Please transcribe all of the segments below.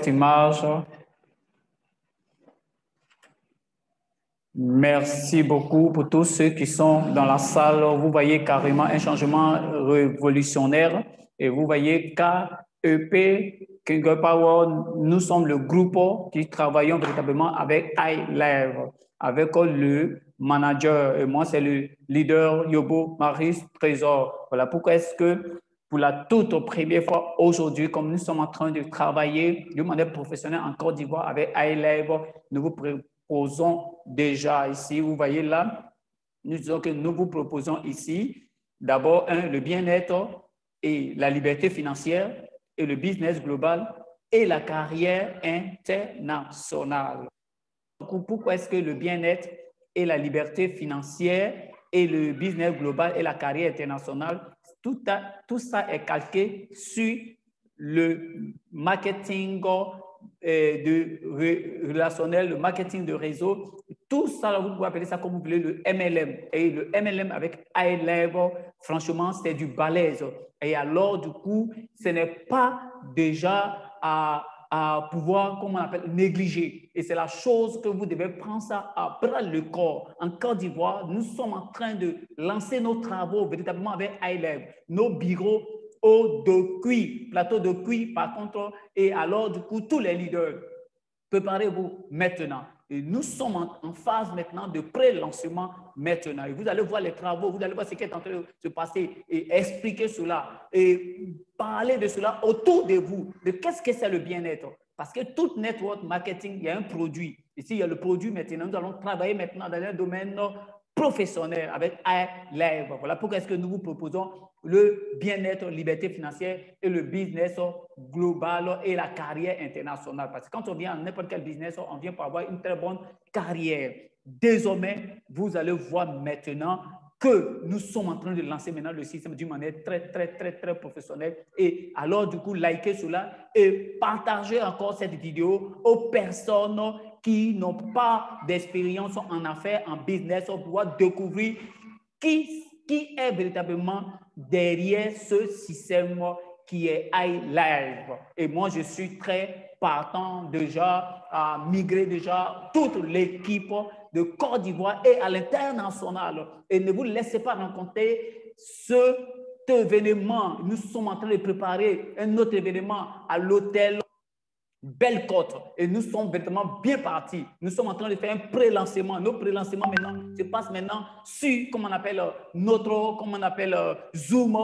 image. Merci beaucoup pour tous ceux qui sont dans la salle. Vous voyez carrément un changement révolutionnaire et vous voyez KEP, King Power, nous sommes le groupe qui travaillons véritablement avec iLive, avec le manager et moi c'est le leader Yobo Maris Trésor. Voilà pourquoi est-ce que pour la toute première fois aujourd'hui, comme nous sommes en train de travailler de manière professionnelle en Côte d'Ivoire avec iLive, nous vous proposons déjà ici, vous voyez là, nous disons que nous vous proposons ici d'abord le bien-être et la liberté financière et le business global et la carrière internationale. Pourquoi est-ce que le bien-être et la liberté financière et le business global et la carrière internationale, tout ça est calqué sur le marketing relationnel, le marketing de réseau. Tout ça, vous pouvez appeler ça comme vous voulez, le MLM. Et le MLM avec iLive, franchement, c'est du balèze. Et alors, du coup, ce n'est pas déjà à pouvoir, comment on appelle, négliger. Et c'est la chose que vous devez prendre ça à bras le corps. En Côte d'Ivoire, nous sommes en train de lancer nos travaux véritablement avec iLive. Nos bureaux de cuir, plateau de cuir par contre, et alors du coup, tous les leaders, préparez-vous maintenant. Et nous sommes en phase maintenant de pré-lancement maintenant. Et vous allez voir les travaux, vous allez voir ce qui est en train de se passer et expliquer cela et parler de cela autour de vous, de qu'est-ce que c'est le bien-être. Parce que tout network marketing, il y a un produit. Ici, il y a le produit maintenant. Nous allons travailler maintenant dans un domaine professionnel avec iLive. Voilà pourquoi est-ce que nous vous proposons le bien-être, liberté financière et le business global et la carrière internationale. Parce que quand on vient dans n'importe quel business, on vient pour avoir une très bonne carrière. Désormais, vous allez voir maintenant que nous sommes en train de lancer maintenant le système d'une manière très professionnelle. Et alors, du coup, likez cela et partagez encore cette vidéo aux personnes qui n'ont pas d'expérience en affaires, en business, pour pouvoir découvrir qui est véritablement derrière ce système qui est iLive. Et moi, je suis très partant déjà à migrer déjà toute l'équipe de Côte d'Ivoire et à l'international. Et ne vous laissez pas rencontrer cet événement. Nous sommes en train de préparer un autre événement à l'hôtel Belle Côte et nous sommes vraiment bien partis. Nous sommes en train de faire un pré-lancement. Nos pré-lancements maintenant se passent maintenant sur, comment on appelle, notre, comment on appelle, Zoom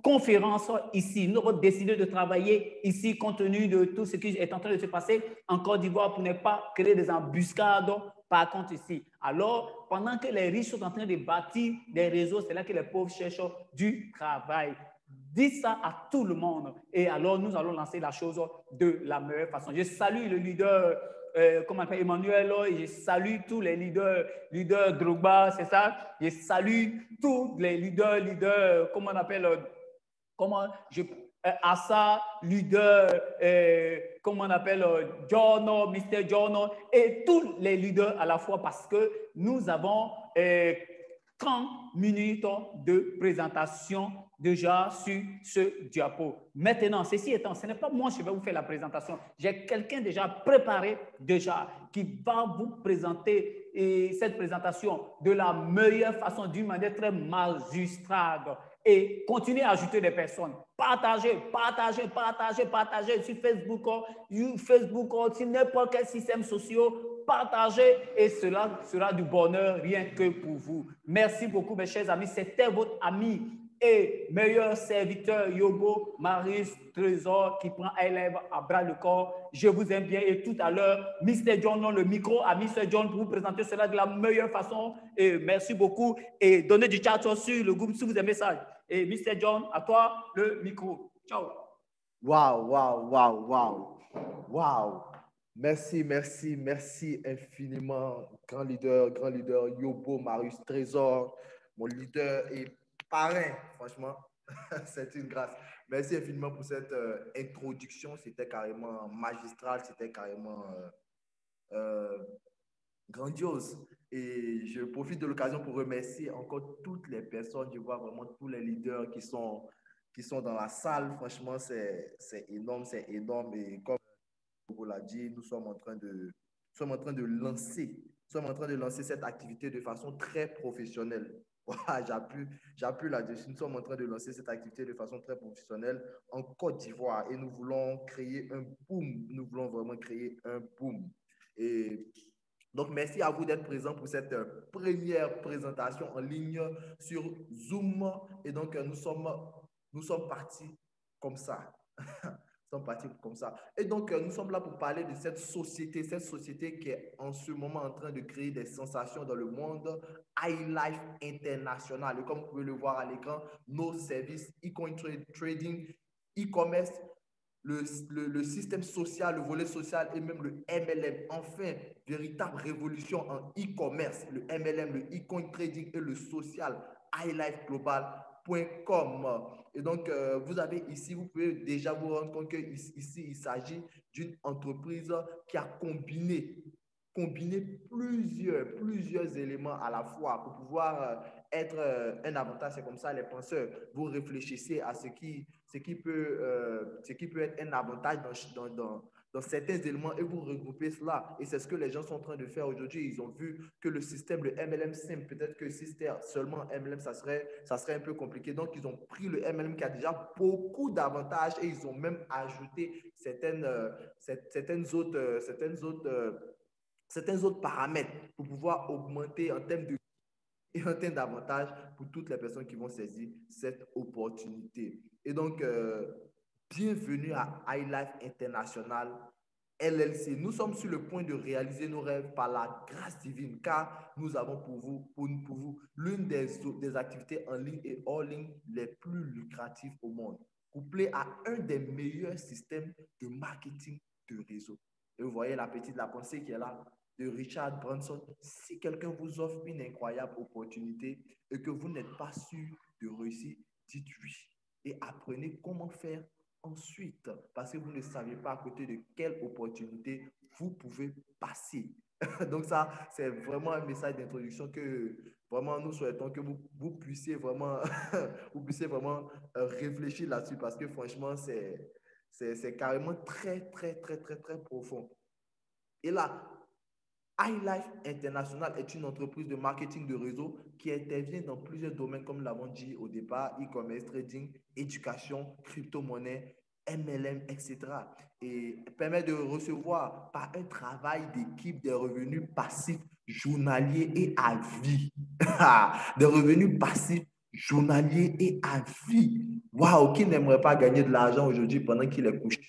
conférence ici. Nous avons décidé de travailler ici compte tenu de tout ce qui est en train de se passer en Côte d'Ivoire pour ne pas créer des embuscades par contre ici. Alors, pendant que les riches sont en train de bâtir des réseaux, c'est là que les pauvres cherchent du travail. Dites ça à tout le monde. Et alors, nous allons lancer la chose de la meilleure façon. Je salue le leader, comment on appelle, Emmanuel, et je salue tous les leaders Drogba, c'est ça? Je salue tous les leaders, comment on appelle, Assa, leader, comment on appelle, John, Mr. John, et tous les leaders à la fois parce que nous avons 30 minutes de présentation déjà sur ce diapo. Maintenant, ceci étant, ce n'est pas moi qui vais vous faire la présentation. J'ai quelqu'un déjà préparé déjà qui va vous présenter cette présentation de la meilleure façon, d'une manière très magistrale. Et continuez à ajouter des personnes. Partagez sur Facebook, sur n'importe quel système social. Partagez et cela sera du bonheur rien que pour vous. Merci beaucoup, mes chers amis. C'était votre ami et meilleur serviteur Yobo Maris Trésor qui prend iLive à bras le corps. Je vous aime bien et tout à l'heure, Mr. John donne le micro à Mr. John pour vous présenter cela de la meilleure façon. Et merci beaucoup et donnez du chat sur le groupe si vous aimez ça. Et Mr. John, à toi le micro. Ciao. Wow. Merci infiniment, grand leader Yobo Marius Trésor, mon leader et parrain, franchement, c'est une grâce. Merci infiniment pour cette introduction, c'était carrément magistral, c'était carrément grandiose. Et je profite de l'occasion pour remercier encore toutes les personnes, je vois vraiment tous les leaders qui sont dans la salle, franchement, c'est énorme, et comme l'a dit, nous sommes en train de lancer cette activité de façon très professionnelle. Voilà, j'appuie là-dessus. Nous sommes en train de lancer cette activité de façon très professionnelle en Côte d'Ivoire et nous voulons créer un boom. Nous voulons vraiment créer un boom. Et donc, merci à vous d'être présents pour cette première présentation en ligne sur Zoom. Et donc, nous sommes partis comme ça. Nous sommes partis comme ça. Et donc, nous sommes là pour parler de cette société qui est en ce moment en train de créer des sensations dans le monde, iLife International. Et comme vous pouvez le voir à l'écran, nos services, e-coin trading, e-commerce, le système social, le volet social et même le MLM. Enfin, véritable révolution en e-commerce, le MLM, le e-coin trading et le social, iLifeGlobal.com. Et donc, vous avez ici, vous pouvez déjà vous rendre compte qu'ici, il s'agit d'une entreprise qui a combiné plusieurs éléments à la fois pour pouvoir être un avantage. C'est comme ça, les penseurs, vous réfléchissez à ce qui peut être un avantage dans certains éléments et vous regroupez cela. Et c'est ce que les gens sont en train de faire aujourd'hui. Ils ont vu que le système, le MLM simple, peut-être que si c'était seulement MLM, ça serait un peu compliqué. Donc, ils ont pris le MLM qui a déjà beaucoup d'avantages et ils ont même ajouté certains autres paramètres pour pouvoir augmenter en termes d'avantages pour toutes les personnes qui vont saisir cette opportunité. Et donc, bienvenue à iLife International LLC. Nous sommes sur le point de réaliser nos rêves par la grâce divine, car nous avons pour vous l'une des activités en ligne et hors ligne les plus lucratives au monde, couplée à un des meilleurs systèmes de marketing de réseau. Et vous voyez la petite la pensée qui est là de Richard Branson. Si quelqu'un vous offre une incroyable opportunité et que vous n'êtes pas sûr de réussir, dites oui et apprenez comment faire ensuite, parce que vous ne savez pas à côté de quelle opportunité vous pouvez passer. Donc ça, c'est vraiment un message d'introduction que vraiment nous souhaitons que vous puissiez vraiment, réfléchir là-dessus, parce que franchement, c'est carrément très, très, très, très, très profond. Et là, iLife International est une entreprise de marketing de réseau qui intervient dans plusieurs domaines, comme nous l'avons dit au départ, e-commerce, trading, éducation, crypto-monnaie, MLM, etc. Et permet de recevoir par un travail d'équipe des revenus passifs journaliers et à vie. Des revenus passifs journaliers et à vie. Waouh, qui n'aimerait pas gagner de l'argent aujourd'hui pendant qu'il est couché,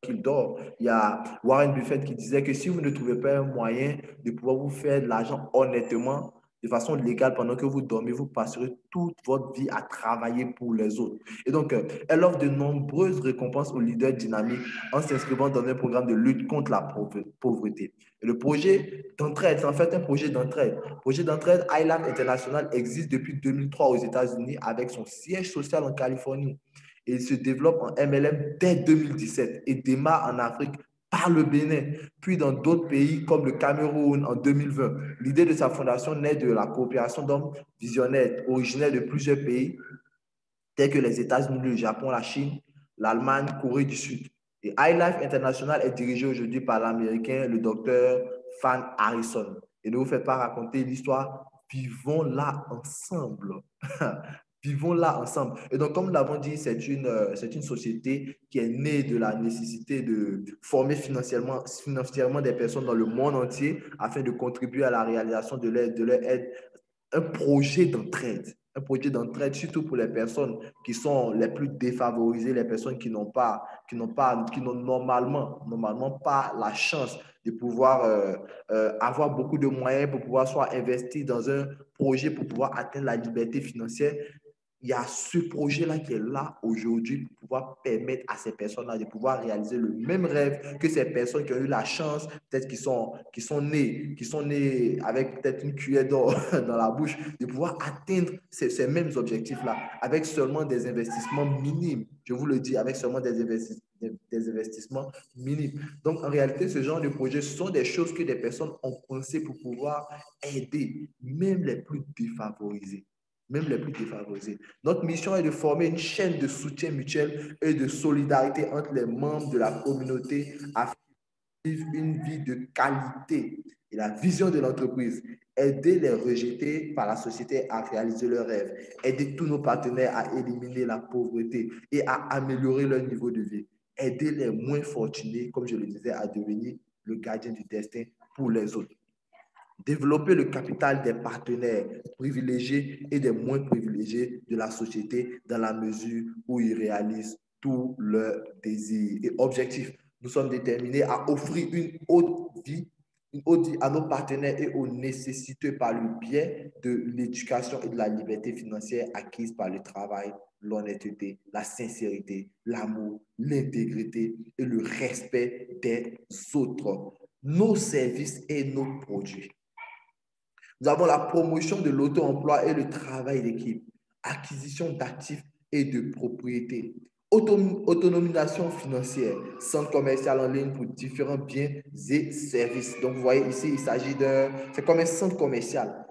qu'il dort? Il y a Warren Buffett qui disait que si vous ne trouvez pas un moyen de pouvoir vous faire de l'argent honnêtement, de façon légale, pendant que vous dormez, vous passerez toute votre vie à travailler pour les autres. Et donc, elle offre de nombreuses récompenses aux leaders dynamiques en s'inscrivant dans un programme de lutte contre la pauvreté. Et le projet d'entraide, c'est en fait un projet d'entraide. Le projet d'entraide iLife International existe depuis 2003 aux États-Unis avec son siège social en Californie. Et il se développe en MLM dès 2017 et démarre en Afrique par le Bénin, puis dans d'autres pays comme le Cameroun en 2020. L'idée de sa fondation naît de la coopération d'hommes visionnaires originaires de plusieurs pays, tels que les États-Unis, le Japon, la Chine, l'Allemagne, Corée du Sud. Et iLife International est dirigé aujourd'hui par l'Américain, le docteur Fan Harrison. Et ne vous faites pas raconter l'histoire, vivons là ensemble. Vivons là ensemble. Et donc, comme nous l'avons dit, c'est une société qui est née de la nécessité de former financièrement des personnes dans le monde entier afin de contribuer à la réalisation de leur aide. Un projet d'entraide, surtout pour les personnes qui sont les plus défavorisées, les personnes qui n'ont normalement pas la chance de pouvoir avoir beaucoup de moyens pour pouvoir soit investir dans un projet pour pouvoir atteindre la liberté financière. Il y a ce projet-là qui est là aujourd'hui pour pouvoir permettre à ces personnes-là de pouvoir réaliser le même rêve que ces personnes qui ont eu la chance, peut-être qui sont nées avec peut-être une cuillère d'or dans la bouche, de pouvoir atteindre ces mêmes objectifs-là avec seulement des investissements minimes. Je vous le dis, avec seulement des investissements minimes. Donc, en réalité, ce genre de projets sont des choses que des personnes ont pensé pour pouvoir aider même les plus défavorisés. Notre mission est de former une chaîne de soutien mutuel et de solidarité entre les membres de la communauté africaine vivre une vie de qualité. Et la vision de l'entreprise, aider les rejetés par la société à réaliser leurs rêves, aider tous nos partenaires à éliminer la pauvreté et à améliorer leur niveau de vie, aider les moins fortunés, comme je le disais, à devenir le gardien du destin pour les autres. Développer le capital des partenaires privilégiés et des moins privilégiés de la société dans la mesure où ils réalisent tous leurs désirs et objectifs. Nous sommes déterminés à offrir une haute vie à nos partenaires et aux nécessiteux par le biais de l'éducation et de la liberté financière acquise par le travail, l'honnêteté, la sincérité, l'amour, l'intégrité et le respect des autres, nos services et nos produits. Nous avons la promotion de l'auto-emploi et le travail d'équipe, acquisition d'actifs et de propriétés, autonomisation financière, centre commercial en ligne pour différents biens et services. Donc, vous voyez ici, il s'agit c'est comme un centre commercial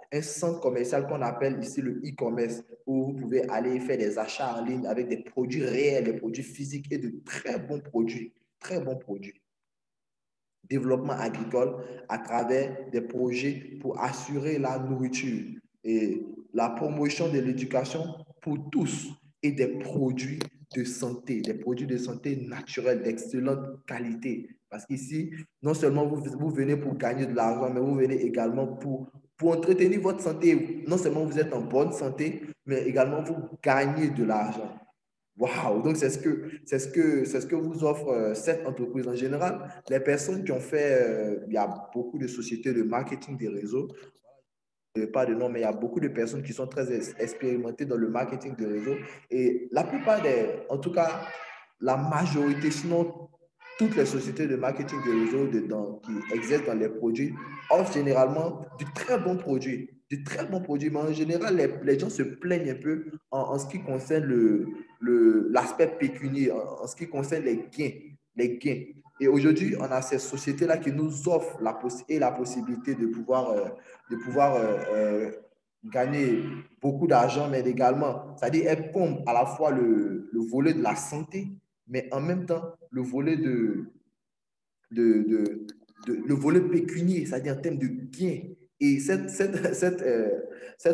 qu'on appelle ici le e-commerce, où vous pouvez aller faire des achats en ligne avec des produits réels, des produits physiques et de très bons produits, très bons produits. Développement agricole à travers des projets pour assurer la nourriture et la promotion de l'éducation pour tous et des produits de santé naturels d'excellente qualité. Parce qu'ici, non seulement vous venez pour gagner de l'argent, mais vous venez également pour entretenir votre santé. Non seulement vous êtes en bonne santé, mais également vous gagnez de l'argent. Waouh! Donc, c'est ce que vous offre cette entreprise. En général, les personnes qui ont fait, il y a beaucoup de sociétés de marketing des réseaux, pas de nom, mais il y a beaucoup de personnes qui sont très expérimentées dans le marketing des réseaux. Et la plupart en tout cas, la majorité, sinon toutes les sociétés de marketing des réseaux qui exercent dans les produits, offrent généralement du très bon produit. Mais en général, les gens se plaignent un peu en ce qui concerne l'aspect pécunier, en ce qui concerne les gains. Et aujourd'hui, on a ces sociétés-là qui nous offrent la possibilité de pouvoir gagner beaucoup d'argent, mais également, c'est-à-dire elles comblent à la fois le volet de la santé, mais en même temps, le volet le volet pécunier, c'est-à-dire en termes de gains. Et cette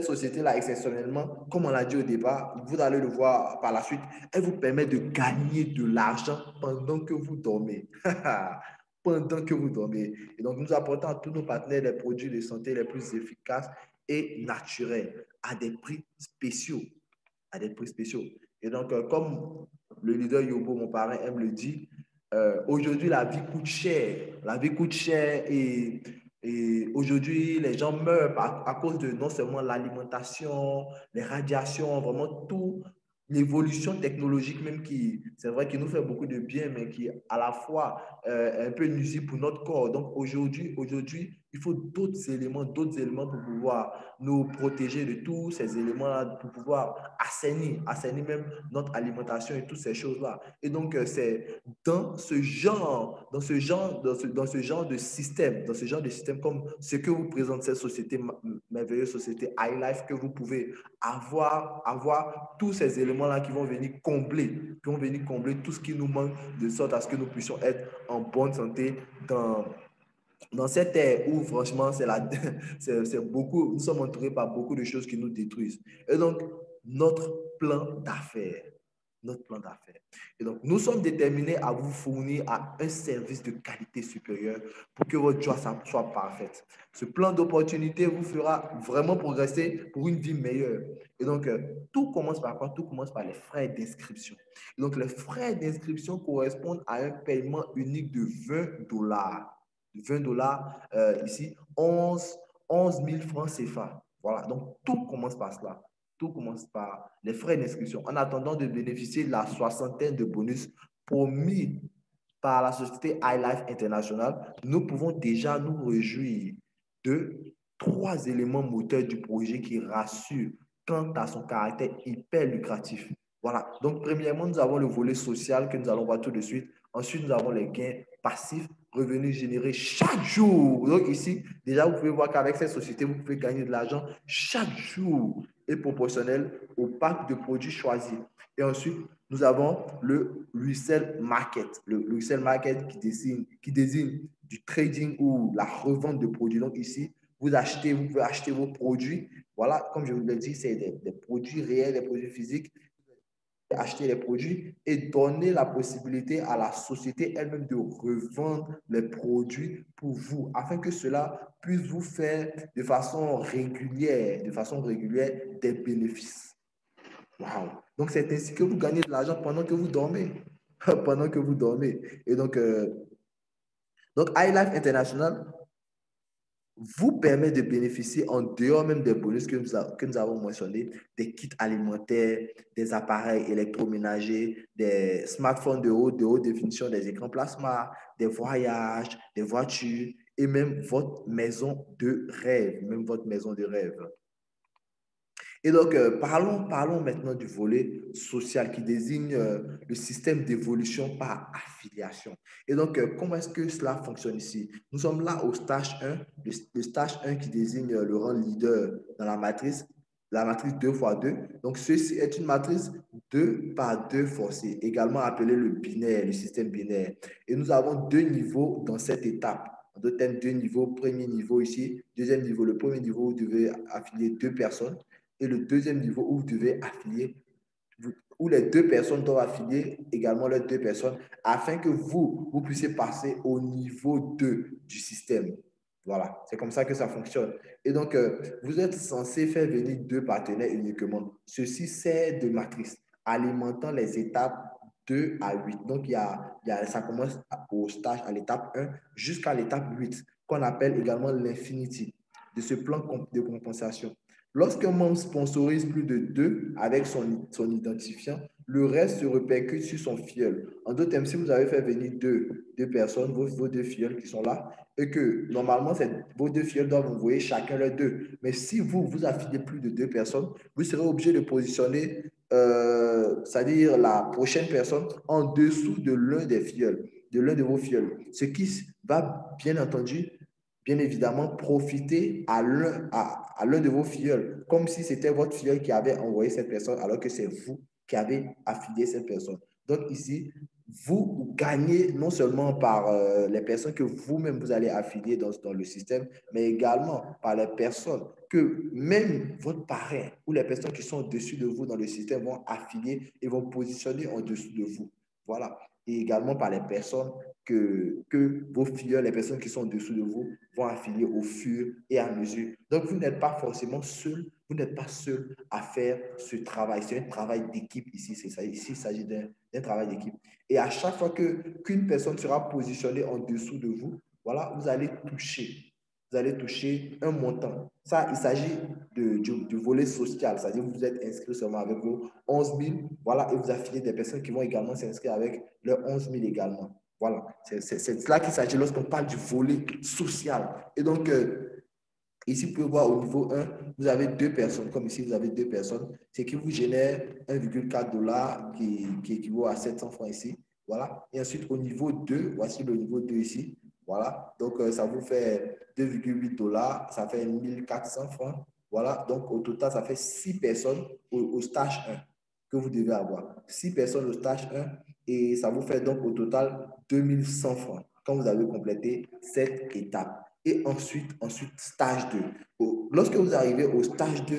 société-là, exceptionnellement, comme on l'a dit au départ, vous allez le voir par la suite, elle vous permet de gagner de l'argent pendant que vous dormez. Pendant que vous dormez. Et donc, nous apportons à tous nos partenaires les produits de santé les plus efficaces et naturels à des prix spéciaux. Et donc, comme le leader Yobo, mon parrain, aime le dire, aujourd'hui, la vie coûte cher. Et aujourd'hui, les gens meurent à cause de non seulement l'alimentation, les radiations, vraiment tout, l'évolution technologique même c'est vrai, qui nous fait beaucoup de bien, mais qui à la fois est un peu nuisible pour notre corps. Donc aujourd'hui, il faut d'autres éléments pour pouvoir nous protéger de tous ces éléments-là, pour pouvoir assainir même notre alimentation et toutes ces choses-là. Et donc, c'est dans ce genre de système, comme ce que vous présente cette société, merveilleuse société iLife, que vous pouvez avoir tous ces éléments-là qui vont venir combler tout ce qui nous manque, de sorte à ce que nous puissions être en bonne santé dans cette ère où, franchement, nous sommes entourés par beaucoup de choses qui nous détruisent. Et donc, notre plan d'affaires. Et donc, nous sommes déterminés à vous fournir un service de qualité supérieure pour que votre joie soit parfaite. Ce plan d'opportunité vous fera vraiment progresser pour une vie meilleure. Et donc, tout commence par quoi? Tout commence par les frais d'inscription. Et donc, les frais d'inscription correspondent à un paiement unique de $20. Ici, 11 000 francs CFA. Voilà, donc tout commence par cela. Tout commence par les frais d'inscription. En attendant de bénéficier de la soixantaine de bonus promis par la société iLife International, nous pouvons déjà nous réjouir de 3 éléments moteurs du projet qui rassurent quant à son caractère hyper lucratif. Voilà. Donc, premièrement, nous avons le volet social que nous allons voir tout de suite. Ensuite, nous avons les gains passifs, revenus générés chaque jour. Donc, ici, déjà, vous pouvez voir qu'avec cette société, vous pouvez gagner de l'argent chaque jour et proportionnel au pack de produits choisis. Et ensuite, nous avons le resell market. Le resell market qui désigne du trading ou la revente de produits. Donc ici, vous pouvez acheter vos produits. Voilà, comme je vous l'ai dit, c'est des produits réels, des produits physiques. Acheter les produits et donner la possibilité à la société elle-même de revendre les produits pour vous, afin que cela puisse vous faire de façon régulière des bénéfices. Wow. Donc, c'est ainsi que vous gagnez de l'argent pendant que vous dormez. Pendant que vous dormez. Et donc iLife International vous permet de bénéficier, en dehors même des bonus que nous avons mentionnés, des kits alimentaires, des appareils électroménagers, des smartphones de haute définition, des écrans plasma, des voyages, des voitures et même votre maison de rêve. Même votre maison de rêve. Et donc, parlons maintenant du volet social qui désigne le système d'évolution par affiliation. Et donc, comment est-ce que cela fonctionne ici? Nous sommes là au stage 1, le stage 1 qui désigne le rang leader dans la matrice 2x2. Donc, ceci est une matrice 2 par 2 forcée, également appelée le binaire, le système binaire. Et nous avons deux niveaux dans cette étape. En d'autres termes, deux niveaux. Premier niveau ici, deuxième niveau. Le premier niveau, vous devez affilier deux personnes. Et le deuxième niveau où vous devez affilier, où les deux personnes doivent affilier également les deux personnes afin que vous puissiez passer au niveau 2 du système. Voilà, c'est comme ça que ça fonctionne. Et donc, vous êtes censé faire venir deux partenaires uniquement. Ceci sert de matrice, alimentant les étapes 2 à 8. Donc, ça commence au stage à l'étape 1 jusqu'à l'étape 8, qu'on appelle également l'infinity de ce plan de compensation. Lorsqu'un membre sponsorise plus de 2 avec son identifiant, le reste se répercute sur son filleul. En d'autres termes, si vous avez fait venir deux personnes, vos deux filleuls qui sont là, et que normalement, vos deux filleuls doivent envoyer chacun leurs deux. Mais si vous affiliez plus de deux personnes, vous serez obligé de positionner, c'est-à-dire la prochaine personne, en dessous de l'un des filleuls, de l'un de vos filleuls. Ce qui va, bien évidemment, profiter à l'un de vos filleuls, comme si c'était votre filleul qui avait envoyé cette personne, alors que c'est vous qui avez affilié cette personne. Donc ici, vous gagnez non seulement par les personnes que vous-même vous allez affilier dans le système, mais également par les personnes que même votre parrain ou les personnes qui sont au-dessus de vous dans le système vont affilier et vont positionner en dessous de vous. Voilà. Et également par les personnes que vos filleuls, les personnes qui sont en-dessous de vous, vont affilier au fur et à mesure. Donc, vous n'êtes pas forcément seul, vous n'êtes pas seul à faire ce travail. C'est un travail d'équipe ici. Ici, il s'agit d'un travail d'équipe. Et à chaque fois qu'une personne sera positionnée en dessous de vous, voilà, vous allez toucher un montant. Ça, il s'agit du volet social, c'est-à-dire que vous êtes inscrit seulement avec vos 11 000, voilà, et vous affiliez des personnes qui vont également s'inscrire avec leurs 11 000 également. Voilà, c'est de cela qu'il s'agit lorsqu'on parle du volet social. Et donc, ici, vous pouvez voir au niveau 1, vous avez deux personnes, comme ici, vous avez deux personnes, ce qui vous génère 1,4 $ qui équivaut à 700 francs ici. Voilà. Et ensuite, au niveau 2, voici le niveau 2 ici. Voilà. Donc, ça vous fait 2,8 $, ça fait 1400 francs. Voilà. Donc, au total, ça fait 6 personnes au stage 1 que vous devez avoir. 6 personnes au stage 1 et ça vous fait donc au total 2100 francs quand vous avez complété cette étape. Et ensuite, stage 2. Lorsque vous arrivez au stage 2,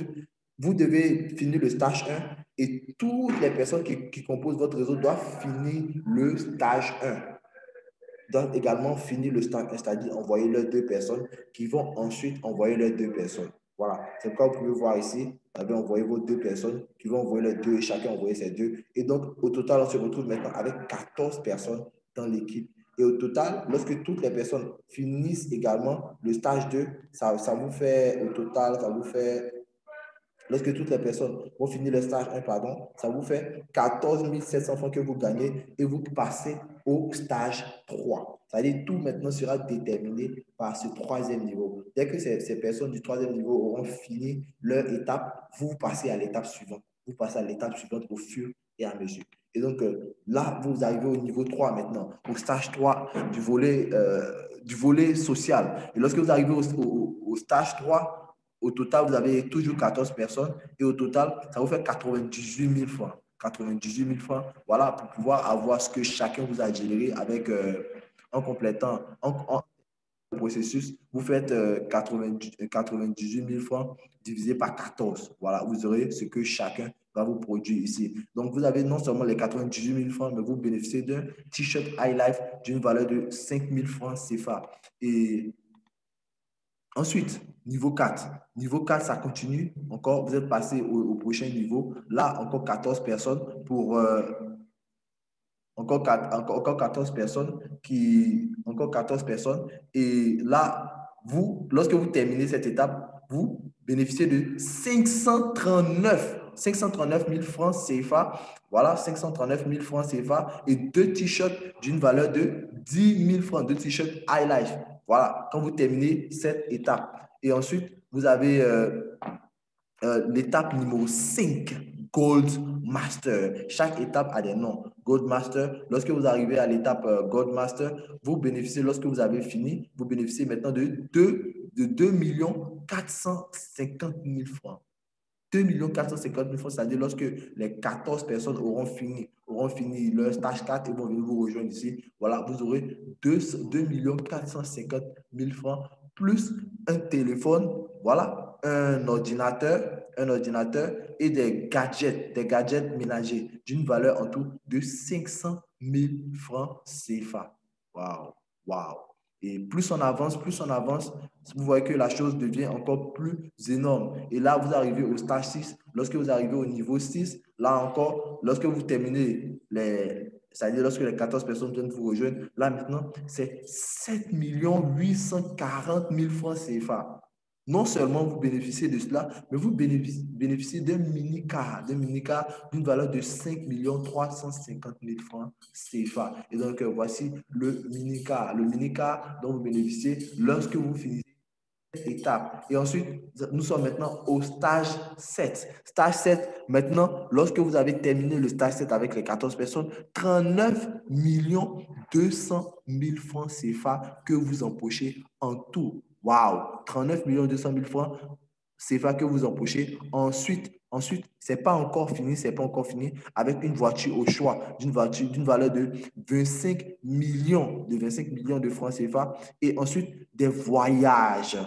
vous devez finir le stage 1 et toutes les personnes qui composent votre réseau doivent finir le stage 1. Doivent également finir le stage 1, c'est-à-dire envoyer leurs deux personnes qui vont ensuite envoyer leurs deux personnes. Voilà, c'est pourquoi vous pouvez voir ici, vous avez envoyé vos deux personnes qui vont envoyer les deux et chacun envoyer ses deux. Et donc, au total, on se retrouve maintenant avec 14 personnes dans l'équipe. Et au total, lorsque toutes les personnes finissent également le stage 2, ça vous fait, au total, ça vous fait, lorsque toutes les personnes vont finir le stage 1, pardon, ça vous fait 14 700 francs que vous gagnez et vous passez au stage 3. C'est-à-dire tout maintenant sera déterminé par ce troisième niveau. Dès que ces personnes du troisième niveau auront fini leur étape, vous passez à l'étape suivante. Vous passez à l'étape suivante au fur et à mesure. Et donc là, vous arrivez au niveau 3 maintenant, au stage 3 du volet social. Et lorsque vous arrivez au stage 3, au total, vous avez toujours 14 personnes et au total, ça vous fait 98 000 francs. 98 000 francs. Voilà, pour pouvoir avoir ce que chacun vous a généré avec, en complétant, le processus, vous faites 98 000 francs divisé par 14. Voilà, vous aurez ce que chacun va vous produire ici. Donc, vous avez non seulement les 98 000 francs, mais vous bénéficiez d'un t-shirt High Life d'une valeur de 5 000 francs CFA. Et ensuite, niveau 4. Niveau 4, ça continue. Encore, vous êtes passé au prochain niveau. Là, encore 14 personnes pour... encore 14 personnes encore 14 personnes. Et là, vous, lorsque vous terminez cette étape, vous bénéficiez de 539 000 francs CFA. Voilà, 539 000 francs CFA et 2 t-shirts d'une valeur de 10 000 francs, 2 t-shirts High Life. Voilà, quand vous terminez cette étape. Et ensuite, vous avez l'étape numéro 5, Gold Master. Chaque étape a des noms. Gold Master, lorsque vous arrivez à l'étape Gold Master, vous bénéficiez, lorsque vous avez fini, vous bénéficiez maintenant de 2 450 000 francs. 2 450 000 francs, c'est-à-dire lorsque les 14 personnes auront fini leur stage 4 et vont venir vous rejoindre ici, voilà, vous aurez 2 450 000 francs plus un téléphone, voilà, un ordinateur et des gadgets ménagers d'une valeur en tout de 500 000 francs CFA. Waouh, waouh. Et plus on avance, vous voyez que la chose devient encore plus énorme. Et là, vous arrivez au stage 6. Lorsque vous arrivez au niveau 6, là encore, lorsque vous terminez c'est-à-dire lorsque les 14 personnes viennent vous rejoindre, là maintenant, c'est 7 840 000 francs CFA. Non seulement vous bénéficiez de cela, mais vous bénéficiez d'un mini-car d'une valeur de 5 350 000 francs CFA. Et donc, voici le mini-car dont vous bénéficiez lorsque vous finissez cette étape. Et ensuite, nous sommes maintenant au stage 7. Stage 7, maintenant, lorsque vous avez terminé le stage 7 avec les 14 personnes, 39 200 000 francs CFA que vous empochez en tout. Waouh! 39 200 000 francs CFA que vous empochez. Ensuite, c'est pas encore fini avec une voiture au choix, d'une valeur de 25 millions de francs CFA. Et ensuite, un voyage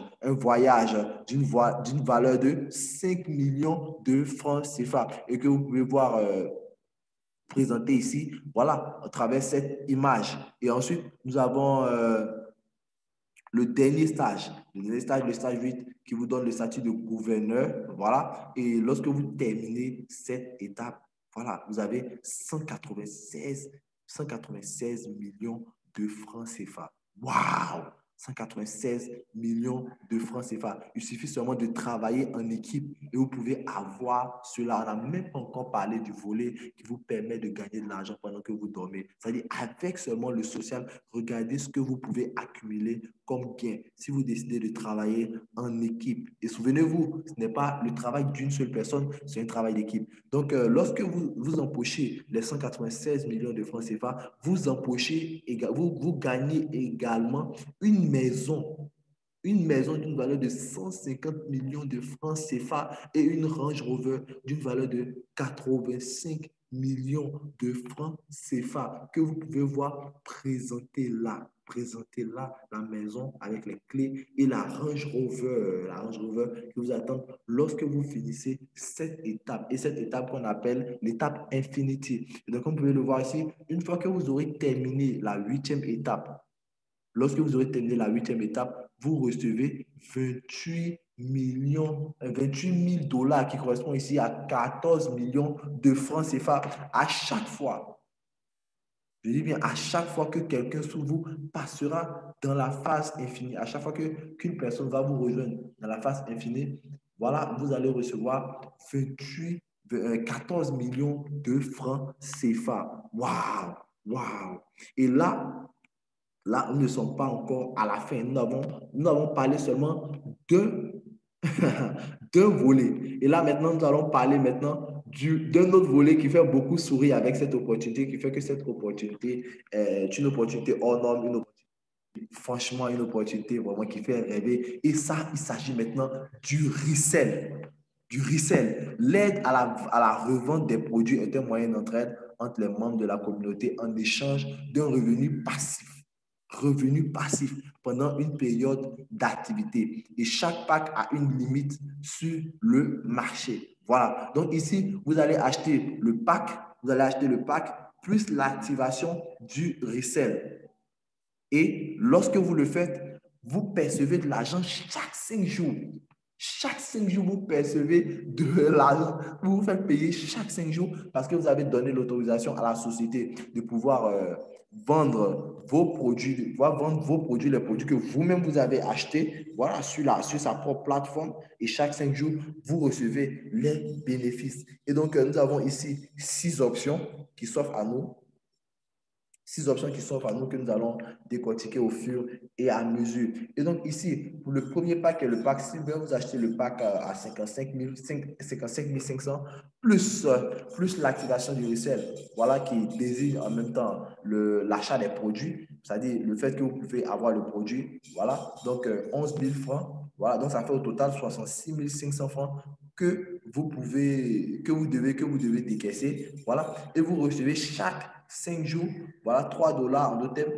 d'une valeur de 5 millions de francs CFA et que vous pouvez voir présenté ici, voilà, à travers cette image. Et ensuite, nous avons le dernier stage, le stage 8, qui vous donne le statut de gouverneur, voilà. Et lorsque vous terminez cette étape, voilà, vous avez 196 millions de francs CFA. Waouh! 196 millions de francs CFA. Il suffit seulement de travailler en équipe et vous pouvez avoir cela. On n'a même pas encore parlé du volet qui vous permet de gagner de l'argent pendant que vous dormez. C'est-à-dire, avec seulement le social, regardez ce que vous pouvez accumuler comme gain si vous décidez de travailler en équipe. Et souvenez-vous, ce n'est pas le travail d'une seule personne, c'est un travail d'équipe. Donc, lorsque vous empochez les 196 millions de francs CFA, vous gagnez également une maison d'une valeur de 150 millions de francs CFA et une Range Rover d'une valeur de 85 millions de francs CFA que vous pouvez voir présenter là, la maison avec les clés et la Range Rover qui vous attend lorsque vous finissez cette étape. Et cette étape qu'on appelle l'étape Infinity. Et donc, comme vous pouvez le voir ici, une fois que vous aurez terminé la 8e étape, lorsque vous aurez terminé la 8e étape, vous recevez 28 000 $ qui correspond ici à 14 millions de francs CFA à chaque fois. Je dis bien à chaque fois que quelqu'un sous vous passera dans la phase infinie, à chaque fois qu'une personne va vous rejoindre dans la phase infinie, voilà, vous allez recevoir 14 millions de francs CFA. Waouh! Waouh! Et là, nous ne sommes pas encore à la fin. Nous avons parlé seulement d'un volet. Et là, maintenant, nous allons parler maintenant d'un autre volet qui fait beaucoup sourire avec cette opportunité, qui fait que cette opportunité est une opportunité hors norme, franchement, une opportunité vraiment qui fait rêver. Et ça, il s'agit maintenant du resell. du resell. L'aide à la revente des produits est un moyen d'entraide entre les membres de la communauté en échange d'un revenu passif. Revenu passif pendant une période d'activité. Et chaque pack a une limite sur le marché. Voilà. Donc ici, vous allez acheter le pack, plus l'activation du resell. Et lorsque vous le faites, vous percevez de l'argent chaque 5 jours. Chaque 5 jours, vous percevez de l'argent. Vous vous faites payer chaque 5 jours parce que vous avez donné l'autorisation à la société de pouvoir vendre vos produits, les produits que vous-même vous avez achetés, voilà, sur sa propre plateforme. Et chaque 5 jours, vous recevez les bénéfices. Et donc, nous avons ici 6 options qui s'offrent à nous. 6 options qui s'offrent à nous que nous allons décortiquer au fur et à mesure. Et donc ici, pour le premier pack, qui est le pack, si vous achetez le pack à 55 500, plus l'activation du resell, voilà, qui désigne en même temps l'achat des produits, c'est-à-dire le fait que vous pouvez avoir le produit, voilà, donc 11 000 francs, voilà, donc ça fait au total 66 500 francs que vous devez décaisser, voilà, et vous recevez chaque 5 jours, voilà, 3 dollars en d'autres termes,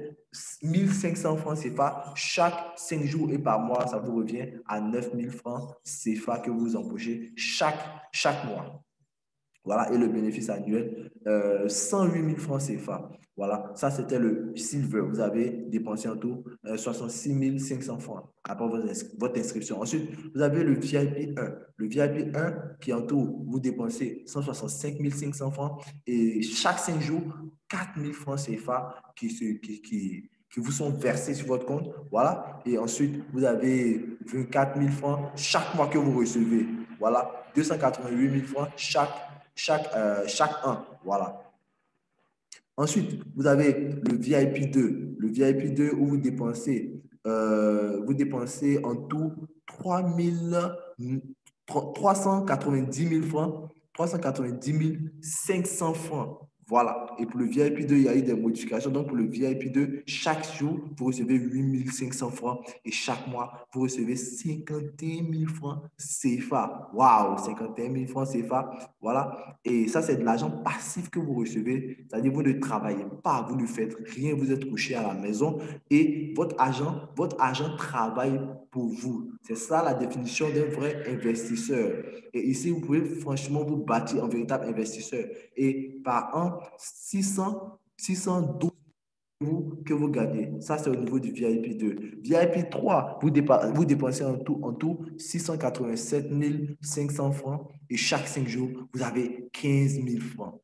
1500 francs CFA chaque 5 jours et par mois, ça vous revient à 9000 francs CFA que vous empochez chaque mois. Voilà, et le bénéfice annuel, 108 000 francs CFA. Voilà, ça c'était le Silver. Vous avez dépensé en tout 66 500 francs après votre inscription. Ensuite, vous avez le VIP 1. Le VIP 1 qui en tout, vous dépensez 165 500 francs et chaque 5 jours, 4 000 francs CFA qui vous sont versés sur votre compte. Voilà, et ensuite, vous avez 24 000 francs chaque mois que vous recevez. Voilà, 288 000 francs chaque un. Voilà. Ensuite, vous avez le VIP 2. Le VIP 2 où vous dépensez en tout 390 000 francs, 390 500 francs. Voilà. Et pour le VIP 2, il y a eu des modifications. Donc, pour le VIP 2, chaque jour, vous recevez 8 500 francs et chaque mois, vous recevez 51 000 francs CFA. Waouh, 51 000 francs CFA. Voilà. Et ça, c'est de l'argent passif que vous recevez. C'est-à-dire, vous ne travaillez pas, vous ne faites rien, vous êtes couché à la maison et votre argent travaille pour vous. C'est ça la définition d'un vrai investisseur. Et ici, vous pouvez franchement vous bâtir un véritable investisseur. Et par an, 612 que vous gagnez. Ça, c'est au niveau du VIP 2. VIP 3, vous dépensez en tout 687 500 francs et chaque 5 jours, vous avez 15 000 francs.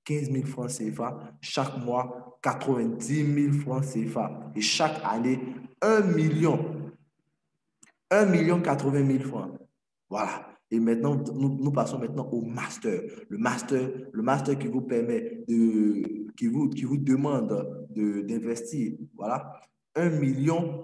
15 000 francs CFA. Chaque mois, 90 000 francs CFA. Et chaque année, 1 million 80 000 francs. Voilà. Et maintenant, nous passons maintenant au master. Le master qui vous permet qui vous demande d'investir. Voilà. 1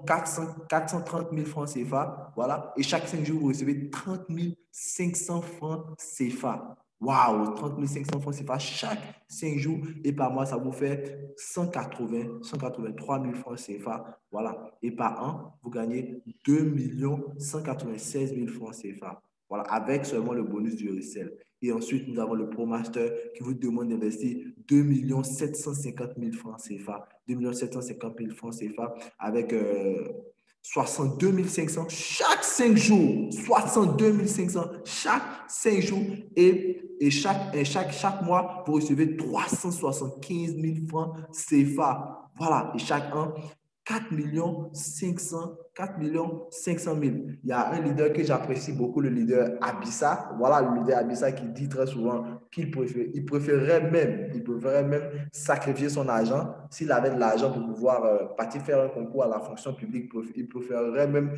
430 000 francs CFA. Voilà. Et chaque 5 jours, vous recevez 30 500 francs CFA. Waouh, 30 500 francs CFA chaque 5 jours et par mois, ça vous fait 183 000 francs CFA. Voilà. Et par an, vous gagnez 2 196 000 francs CFA. Voilà, avec seulement le bonus du resell. Et ensuite, nous avons le ProMaster qui vous demande d'investir 2 750 000 francs CFA. 2 750 000 francs CFA avec 62 500 chaque 5 jours. 62 500 chaque 5 jours. Et chaque mois, vous recevez 375 000 francs CFA. Voilà. Et chaque an, 4 500 000. Il y a un leader que j'apprécie beaucoup, le leader Abissa. Voilà, le leader Abissa qui dit très souvent qu'il préférerait même sacrifier son argent. S'il avait de l'argent pour pouvoir partir faire un concours à la fonction publique, il préférerait même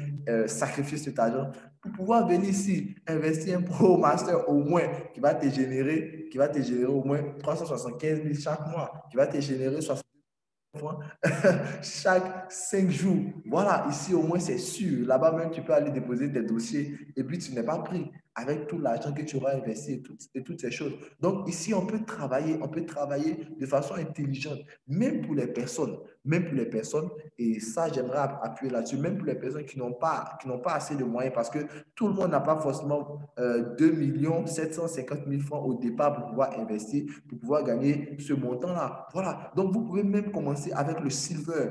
sacrifier cet argent pour pouvoir venir ici, investir un pro master au moins qui va te générer au moins 375 000 chaque mois, qui va te générer 60 chaque 5 jours. Voilà, ici au moins c'est sûr. Là-bas même, tu peux aller déposer tes dossiers et puis tu n'es pas pris. avec tout l'argent que tu auras investi et toutes ces choses. Donc, ici, on peut travailler de façon intelligente, même pour les personnes, et ça, j'aimerais appuyer là-dessus, même pour les personnes qui n'ont pas assez de moyens, parce que tout le monde n'a pas forcément 2 750 000 francs au départ pour pouvoir investir, pour pouvoir gagner ce montant-là. Voilà. Donc, vous pouvez même commencer avec le silver.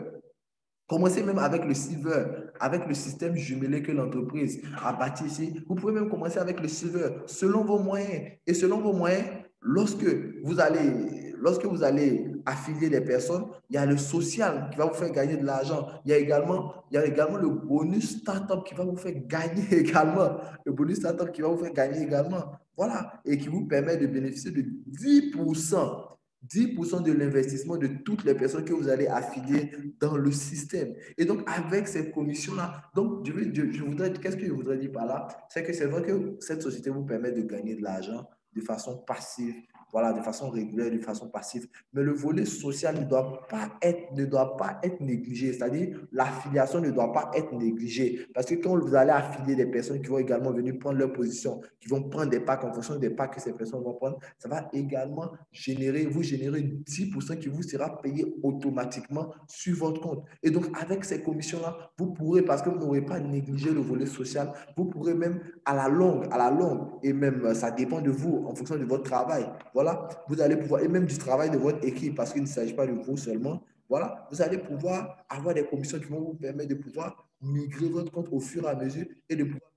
Commencez même avec le silver, avec le système jumelé que l'entreprise a bâti ici. Vous pouvez même commencer avec le silver, selon vos moyens. Et selon vos moyens, lorsque vous allez affilier des personnes, il y a le social qui va vous faire gagner de l'argent. Il y a également le bonus startup qui va vous faire gagner également. Le bonus startup qui va vous faire gagner également. Voilà. Et qui vous permet de bénéficier de 10%. 10% de l'investissement de toutes les personnes que vous allez affilier dans le système. Et donc, avec ces commissions-là, donc, qu'est-ce que je voudrais dire par là? C'est que c'est vrai que cette société vous permet de gagner de l'argent de façon passive, voilà, de façon régulière, de façon passive. Mais le volet social ne doit pas être négligé. C'est-à-dire, l'affiliation ne doit pas être négligée. Parce que quand vous allez affilier des personnes qui vont également venir prendre leur position, qui vont prendre des packs en fonction des packs que ces personnes vont prendre, ça va également vous générer 10% qui vous sera payé automatiquement sur votre compte. Et donc, avec ces commissions-là, vous pourrez, parce que vous n'aurez pas négligé le volet social, vous pourrez même à la longue, et même ça dépend de vous en fonction de votre travail. Voilà, vous allez pouvoir, et même du travail de votre équipe, parce qu'il ne s'agit pas de vous seulement. Voilà, vous allez pouvoir avoir des commissions qui vont vous permettre de pouvoir migrer votre compte au fur et à mesure et de pouvoir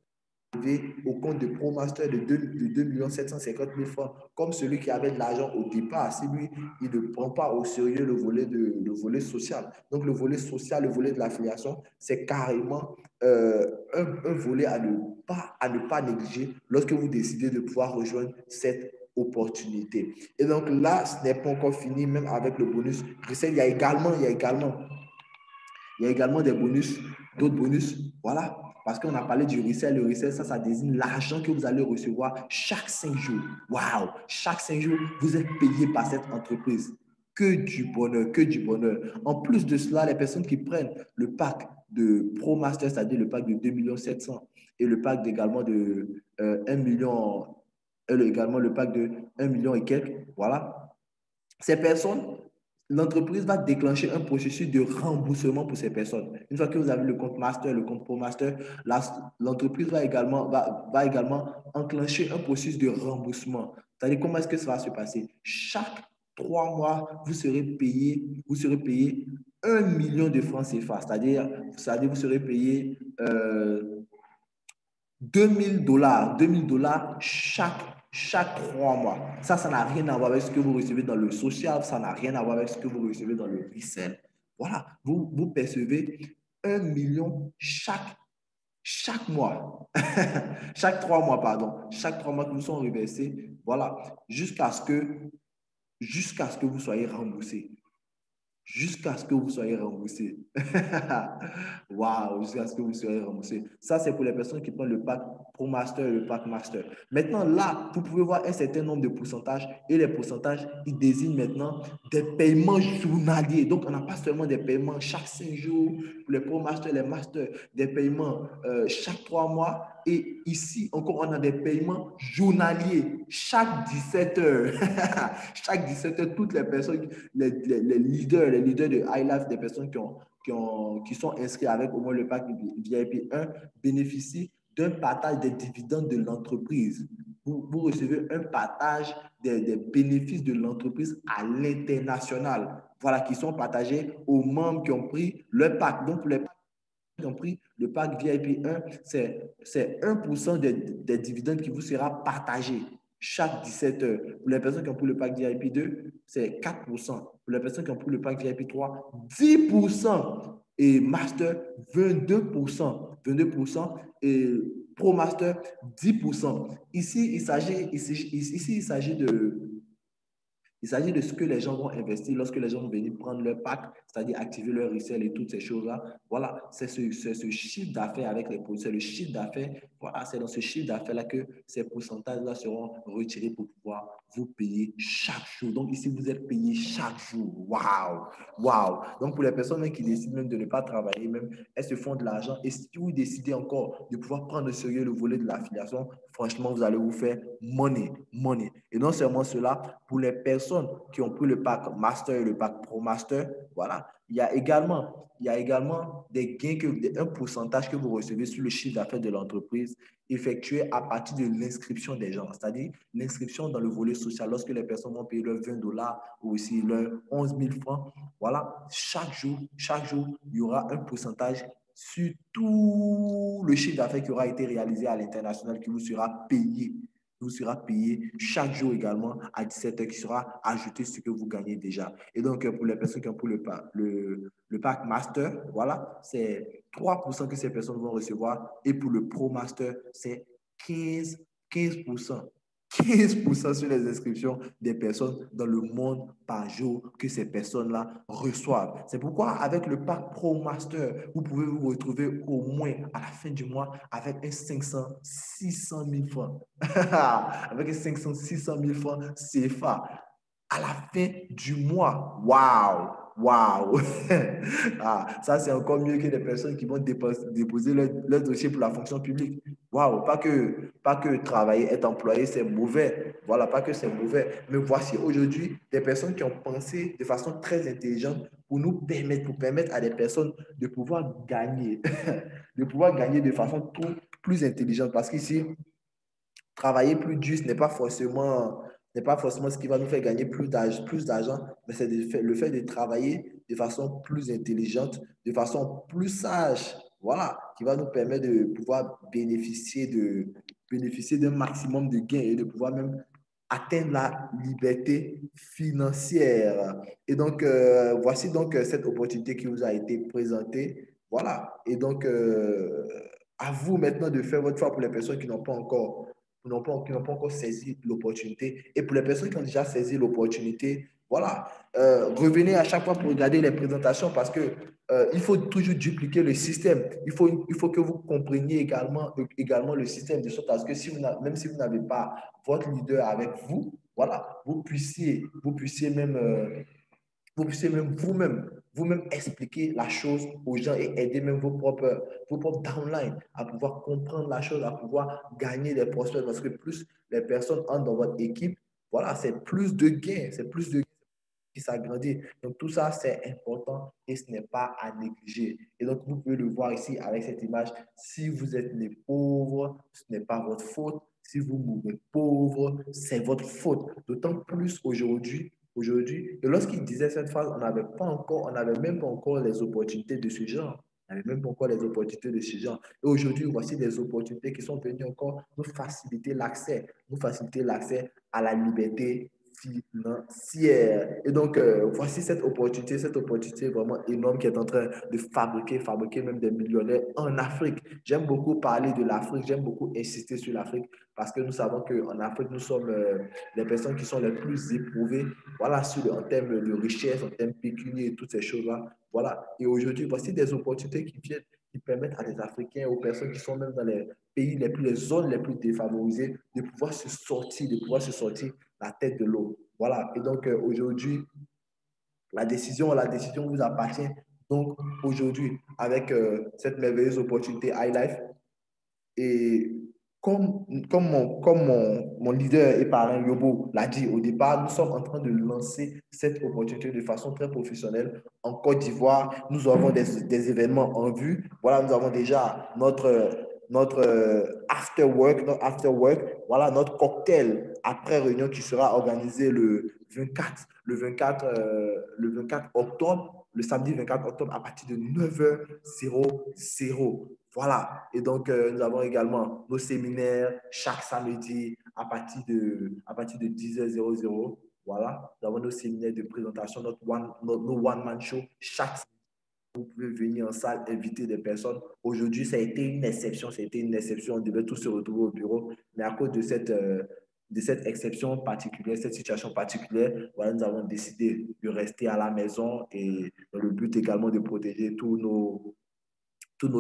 arriver au compte de ProMaster de 2 750 000 francs, comme celui qui avait de l'argent au départ. Si lui, il ne prend pas au sérieux le volet social. Donc, le volet social, le volet de l'affiliation, c'est carrément un volet à ne pas négliger lorsque vous décidez de pouvoir rejoindre cette opportunité. Et donc là, ce n'est pas encore fini, même avec le bonus. Il y a également des bonus, d'autres bonus, voilà. Parce qu'on a parlé du resell. Le resell, ça désigne l'argent que vous allez recevoir chaque 5 jours. Waouh! Chaque 5 jours, vous êtes payé par cette entreprise. Que du bonheur, que du bonheur. En plus de cela, les personnes qui prennent le pack de ProMaster, c'est-à-dire le pack de 2 700 000 et le pack également de 1 million, également le pack de 1 million et quelques, voilà. Ces personnes, l'entreprise va déclencher un processus de remboursement pour ces personnes. Une fois que vous avez le compte master, le compte pro-master, l'entreprise va également enclencher un processus de remboursement. C'est-à-dire, comment est-ce que ça va se passer? Chaque 3 mois, vous serez payé 1 million de francs CFA. C'est-à-dire, vous serez payé 2 000 $ chaque 3 mois. Ça n'a rien à voir avec ce que vous recevez dans le social, ça n'a rien à voir avec ce que vous recevez dans le resell. Voilà, vous percevez 1 million chaque mois. Chaque 3 mois, pardon. Chaque 3 mois que vous sont reversés, voilà, jusqu'à ce que vous soyez remboursé. Jusqu'à ce que vous soyez remboursé. Waouh, jusqu'à ce que vous soyez remboursé. Ça, c'est pour les personnes qui prennent le pack ProMaster et le pack Master. Maintenant, là, vous pouvez voir un certain nombre de pourcentages et les pourcentages, ils désignent maintenant des paiements journaliers. Donc, on n'a pas seulement des paiements chaque 5 jours pour les ProMaster, les Masters, des paiements chaque 3 mois. Et ici, encore, on a des paiements journaliers chaque 17 heures. Chaque 17 heures, toutes les personnes, les leaders de iLife, des personnes qui sont inscrits avec au moins le pack VIP 1 bénéficient d'un partage des dividendes de l'entreprise. Vous recevez un partage des bénéfices de l'entreprise à l'international, voilà, qui sont partagés aux membres qui ont pris le pack. Donc, pour les qui ont pris le pack VIP 1, c'est 1% des dividendes qui vous sera partagé chaque 17 heures. Pour les personnes qui ont pris le pack VIP 2, c'est 4%. Pour les personnes qui ont pris le pack VIP 3, 10%. Et Master, 22%. 22%. Et Pro Master, 10%. Ici, il s'agit Il s'agit de ce que les gens vont investir lorsque les gens vont venir prendre leur pack, c'est-à-dire activer leur resell et toutes ces choses-là. Voilà, c'est ce chiffre d'affaires avec les produits, c'est le chiffre d'affaires. Voilà, c'est dans ce chiffre d'affaires-là que ces pourcentages-là seront retirés pour pouvoir vous payer chaque jour. Donc ici, vous êtes payé chaque jour. Waouh! Waouh! Donc pour les personnes qui décident même de ne pas travailler, même, elles se font de l'argent. Et si vous décidez encore de pouvoir prendre au sérieux le volet de l'affiliation, franchement, vous allez vous faire money, money. Et non seulement cela, pour les personnes qui ont pris le pack Master et le pack Pro Master, voilà, il y a également des gains, un pourcentage que vous recevez sur le chiffre d'affaires de l'entreprise effectué à partir de l'inscription des gens, c'est-à-dire l'inscription dans le volet social. Lorsque les personnes vont payer leurs $20 ou aussi leurs 11 000 francs, voilà, chaque jour, il y aura un pourcentage sur tout le chiffre d'affaires qui aura été réalisé à l'international qui vous sera payé. Vous sera payé chaque jour également à 17h qui sera ajouté sur ce que vous gagnez déjà. Et donc, pour les personnes qui ont pour le pack Master, voilà, c'est 3% que ces personnes vont recevoir. Et pour le Pro Master, c'est 15%. 15% sur les inscriptions des personnes dans le monde par jour que ces personnes-là reçoivent. C'est pourquoi avec le pack Pro Master, vous pouvez vous retrouver au moins à la fin du mois avec un 500, 600 000 francs. Avec un 500, 600 000 francs CFA à la fin du mois. Waouh! Waouh! Ah, ça, c'est encore mieux que des personnes qui vont déposer leur dossier pour la fonction publique. Waouh! Pas que travailler, être employé, c'est mauvais. Voilà, pas que c'est mauvais. Mais voici aujourd'hui des personnes qui ont pensé de façon très intelligente pour permettre à des personnes de pouvoir gagner, de pouvoir gagner de façon plus intelligente. Parce qu'ici, travailler plus dur, ce n'est pas forcément ce qui va nous faire gagner plus d'argent, mais c'est le fait de travailler de façon plus intelligente, de façon plus sage, voilà, qui va nous permettre de pouvoir bénéficier d'un maximum de gains et de pouvoir même atteindre la liberté financière. Et donc, voici donc cette opportunité qui vous a été présentée. Voilà. Et donc, à vous maintenant de faire votre choix pour les personnes qui n'ont pas encore saisi l'opportunité. Et pour les personnes qui ont déjà saisi l'opportunité, voilà, revenez à chaque fois pour regarder les présentations parce que il faut toujours dupliquer le système. Il faut que vous compreniez également le système de sorte à ce que même si vous n'avez pas votre leader avec vous, voilà, vous puissiez même vous-même expliquer la chose aux gens et aider même vos propres downlines à pouvoir comprendre la chose, à pouvoir gagner des prospects. Parce que plus les personnes entrent dans votre équipe, voilà, c'est plus de gains, qui s'agrandit. Donc, tout ça, c'est important et ce n'est pas à négliger. Et donc, vous pouvez le voir ici avec cette image. Si vous êtes né pauvre, ce n'est pas votre faute. Si vous mourrez pauvre, c'est votre faute. D'autant plus aujourd'hui. Et lorsqu'il disait cette phrase, on n'avait même pas encore les opportunités de ce genre. On n'avait même pas encore les opportunités de ce genre. Et aujourd'hui, voici des opportunités qui sont venues encore nous faciliter l'accès à la liberté financière. Et donc, voici cette opportunité vraiment énorme qui est en train de fabriquer même des millionnaires en Afrique. J'aime beaucoup parler de l'Afrique, j'aime beaucoup insister sur l'Afrique parce que nous savons qu'en Afrique, nous sommes les personnes qui sont les plus éprouvées, voilà, en termes de richesse, en termes pécuniaires et toutes ces choses-là. Voilà. Et aujourd'hui, voici des opportunités qui permettent à des Africains, aux personnes qui sont même dans les pays les zones les plus défavorisées, de pouvoir se sortir la tête de l'eau. Voilà. Et donc, aujourd'hui, la décision vous appartient. Donc, aujourd'hui, avec cette merveilleuse opportunité iLife, et mon leader et parrain Yobo l'a dit au départ, nous sommes en train de lancer cette opportunité de façon très professionnelle en Côte d'Ivoire. Nous avons des événements en vue. Voilà, nous avons déjà notre after work, voilà, notre cocktail après réunion qui sera organisé le 24 octobre, le samedi 24 octobre à partir de 9h00. Voilà. Et donc, nous avons également nos séminaires chaque samedi à partir de 10h00. Voilà. Nous avons nos séminaires de présentation, nos one-man show chaque samedi. Vous pouvez venir en salle, inviter des personnes. Aujourd'hui, ça a été une exception. On devait tous se retrouver au bureau. Mais à cause de cette exception particulière, cette situation particulière, voilà, nous avons décidé de rester à la maison et dans le but également de protéger tous nos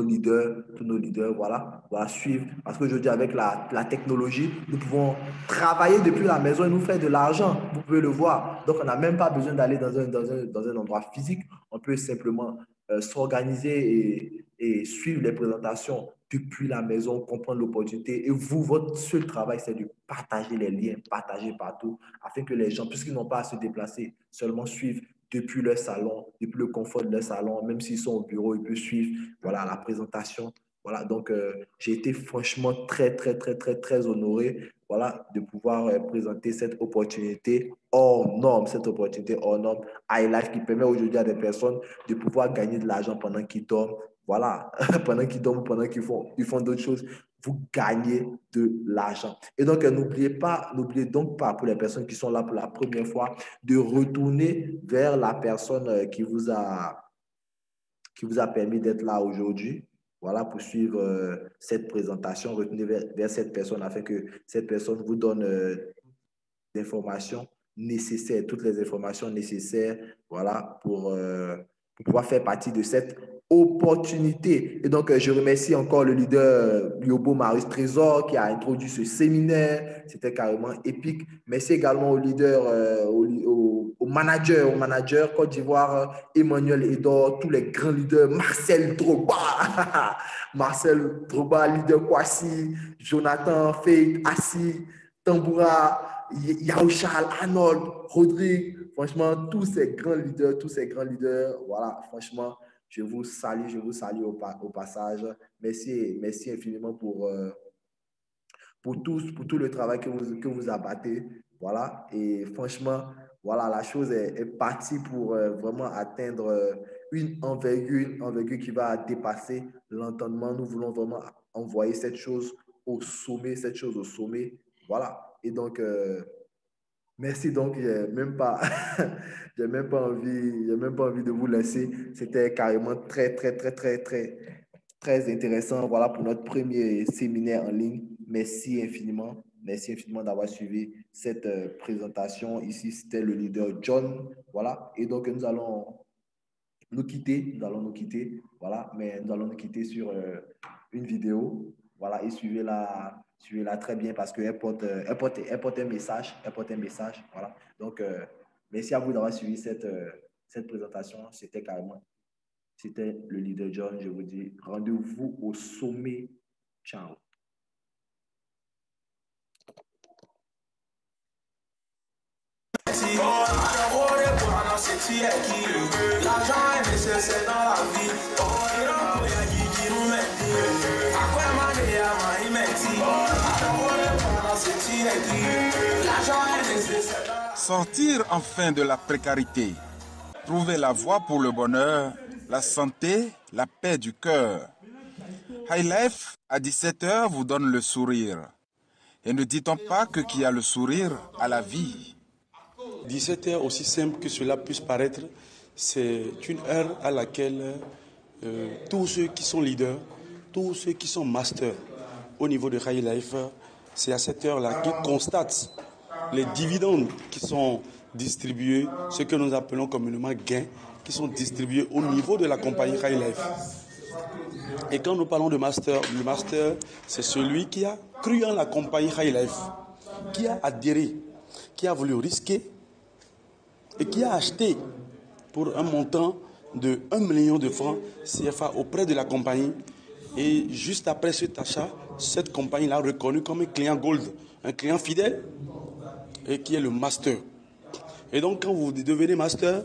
leaders, voilà, suivre. Parce qu'aujourd'hui, avec la technologie, nous pouvons travailler depuis la maison et nous faire de l'argent. Vous pouvez le voir. Donc, on n'a même pas besoin d'aller dans un endroit physique. On peut simplement s'organiser et suivre les présentations depuis la maison, comprendre l'opportunité. Et vous, votre seul travail, c'est de partager les liens, partager partout, afin que les gens, puisqu'ils n'ont pas à se déplacer, seulement suivent depuis leur salon, depuis le confort de leur salon, même s'ils sont au bureau, ils peuvent suivre, voilà, la présentation. Voilà, donc j'ai été franchement très honoré, voilà, de pouvoir présenter cette opportunité hors norme, iLife qui permet aujourd'hui à des personnes de pouvoir gagner de l'argent pendant qu'ils dorment. Voilà, pendant qu'ils dorment, pendant qu'ils font d'autres choses, vous gagnez de l'argent. Et donc, n'oubliez donc pas, pour les personnes qui sont là pour la première fois, de retourner vers la personne qui vous a permis d'être là aujourd'hui. Voilà, pour suivre cette présentation, retenez vers cette personne afin que cette personne vous donne l'information nécessaires, toutes les informations nécessaires, voilà, pour pouvoir faire partie de cette opportunité. Et donc, je remercie encore le leader Yobo Marius Trésor qui a introduit ce séminaire. C'était carrément épique. Merci également au leader, au manager Côte d'Ivoire, Emmanuel Edor, tous les grands leaders, Marcel Droba, Marcel Droba, leader Kwasi, Jonathan, Faith, Assi, Tamboura, Yaouchal, Arnold, Rodrigue, franchement, tous ces grands leaders, voilà, franchement, je vous salue au passage. Merci infiniment pour tout le travail que vous abattez, voilà, et franchement, voilà, la chose est partie pour vraiment atteindre une envergure qui va dépasser l'entendement. Nous voulons vraiment envoyer cette chose au sommet, voilà. Et donc, merci. Donc, j'ai même pas envie de vous laisser. C'était carrément très intéressant. Voilà pour notre premier séminaire en ligne. Merci infiniment d'avoir suivi cette présentation. Ici, c'était le leader John. Voilà. Et donc, nous allons nous quitter. Voilà. Mais nous allons nous quitter sur une vidéo. Voilà. Et suivez-la très bien parce qu'elle porte un message. Voilà. Donc, merci à vous d'avoir suivi cette présentation. C'était le leader John. Je vous dis rendez-vous au sommet. Ciao. L'argent est nécessaire dans la vie. Sortir enfin de la précarité, trouver la voie pour le bonheur, la santé, la paix du cœur. iLife, à 17h, vous donne le sourire. Et ne dit-on pas que qui a le sourire a la vie? 17h, aussi simple que cela puisse paraître, c'est une heure à laquelle tous ceux qui sont leaders, tous ceux qui sont masters au niveau de iLife, c'est à cette heure-là qu'ils constatent les dividendes qui sont distribués, ce que nous appelons communément gains, qui sont distribués au niveau de la compagnie iLife. Et quand nous parlons de master, le master, c'est celui qui a cru en la compagnie iLife, qui a adhéré, qui a voulu risquer et qui a acheté pour un montant de 1 million de francs CFA auprès de la compagnie. Et juste après cet achat, cette compagnie l'a reconnu comme un client gold, un client fidèle et qui est le master. Et donc quand vous devenez master,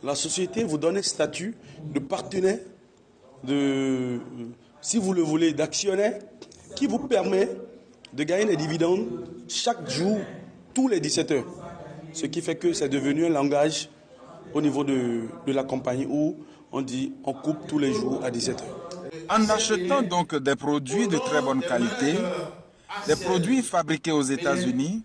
la société vous donne un statut de partenaire, si vous le voulez, d'actionnaire, qui vous permet de gagner des dividendes chaque jour, tous les 17 heures. Ce qui fait que c'est devenu un langage au niveau de la compagnie où on dit on coupe tous les jours à 17 heures. En achetant donc des produits de très bonne qualité, des produits fabriqués aux États-Unis,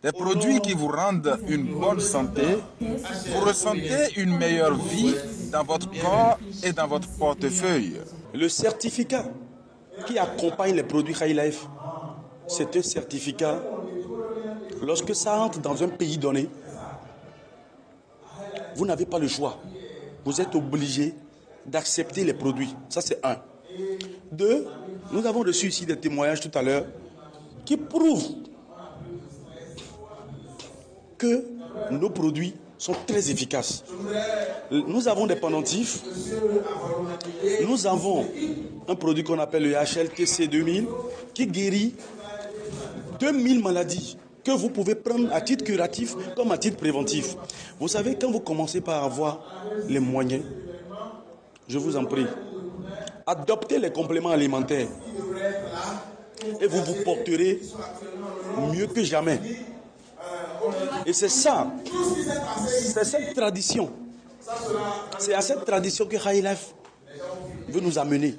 des produits qui vous rendent une bonne santé, vous ressentez une meilleure vie dans votre corps et dans votre portefeuille. Le certificat qui accompagne les produits iLife, c'est un certificat Lorsque ça entre dans un pays donné, vous n'avez pas le choix. Vous êtes obligé d'accepter les produits. Ça, c'est un. Deux, nous avons reçu ici des témoignages tout à l'heure qui prouvent que nos produits sont très efficaces. Nous avons des pendentifs. Nous avons un produit qu'on appelle le HLTC 2000 qui guérit 2000 maladies que vous pouvez prendre à titre curatif comme à titre préventif. Vous savez, quand vous commencez par avoir les moyens, je vous en prie, adoptez les compléments alimentaires et vous vous porterez mieux que jamais. Et c'est ça, c'est cette tradition. C'est à cette tradition que High Life veut nous amener.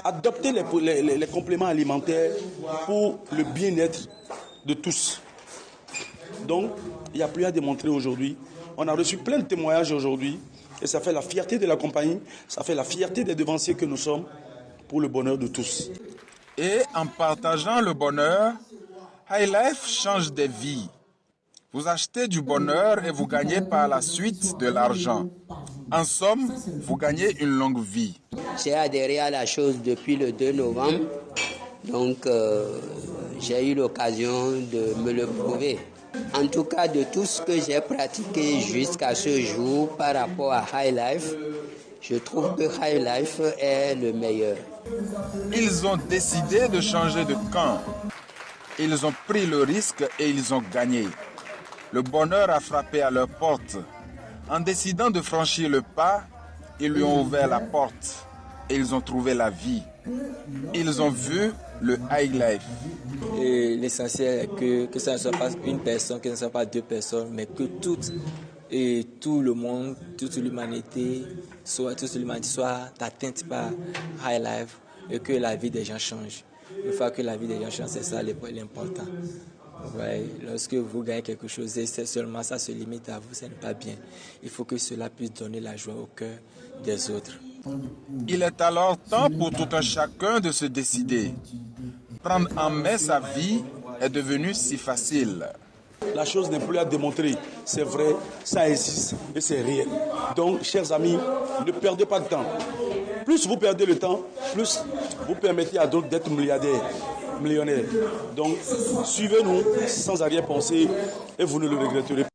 Adopter les compléments alimentaires pour le bien-être de tous. Donc, il n'y a plus à démontrer aujourd'hui. On a reçu plein de témoignages aujourd'hui et ça fait la fierté de la compagnie, ça fait la fierté des devanciers que nous sommes pour le bonheur de tous. Et en partageant le bonheur, High Life change des vies. Vous achetez du bonheur et vous gagnez par la suite de l'argent. En somme, vous gagnez une longue vie. J'ai adhéré à la chose depuis le 2 novembre, donc j'ai eu l'occasion de me le prouver. En tout cas, de tout ce que j'ai pratiqué jusqu'à ce jour par rapport à High Life, je trouve que High Life est le meilleur. Ils ont décidé de changer de camp. Ils ont pris le risque et ils ont gagné. Le bonheur a frappé à leur porte. En décidant de franchir le pas, ils lui ont ouvert la porte et ils ont trouvé la vie. Ils ont vu le High Life. Et l'essentiel est que ça ne soit pas une personne, que ce ne soit pas deux personnes, mais que tout le monde, toute l'humanité soit atteinte par High Life et que la vie des gens change. Une fois que la vie des gens change, c'est ça l'important. Ouais, lorsque vous gagnez quelque chose et c'est seulement ça se limite à vous, ce n'est pas bien. Il faut que cela puisse donner la joie au cœur des autres. Il est alors temps pour tout un chacun de se décider. Prendre en main sa vie est devenu si facile. La chose n'est plus à démontrer. C'est vrai, ça existe et c'est réel. Donc, chers amis, ne perdez pas de temps. Plus vous perdez le temps, plus vous permettez à d'autres d'être millionnaires. Donc, suivez-nous sans arrière-pensée et vous ne le regretterez pas.